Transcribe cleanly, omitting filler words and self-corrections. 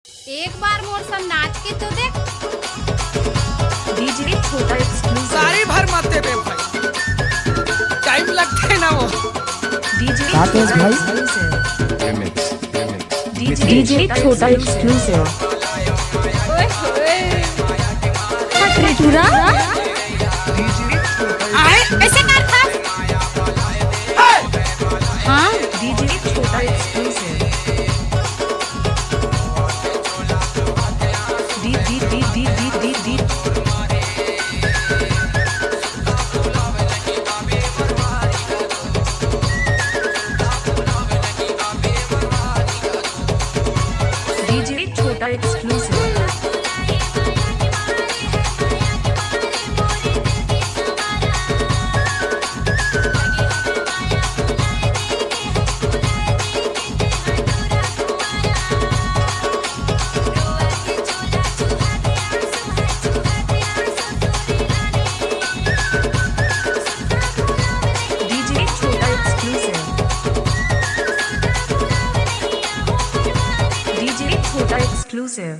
एक बार मोर सन नाच के तो देख। डीजे छोटा एक्सक्लूसिव। सारी भर मत दे बे भाई, टाइम लगते है ना वो। डीजे राकेश भाई डीजे छोटा एक्सक्लूसिव। ओए होए हटरे टूरा आए ऐसे कर था। हाँ डीजे छोटा exclusive. D D D D D D D DJ छोटा एक्सक्लूसिव। डीजे छोटा एक्सक्लूसिव। डीजे छोटा एक्सक्लूसिव।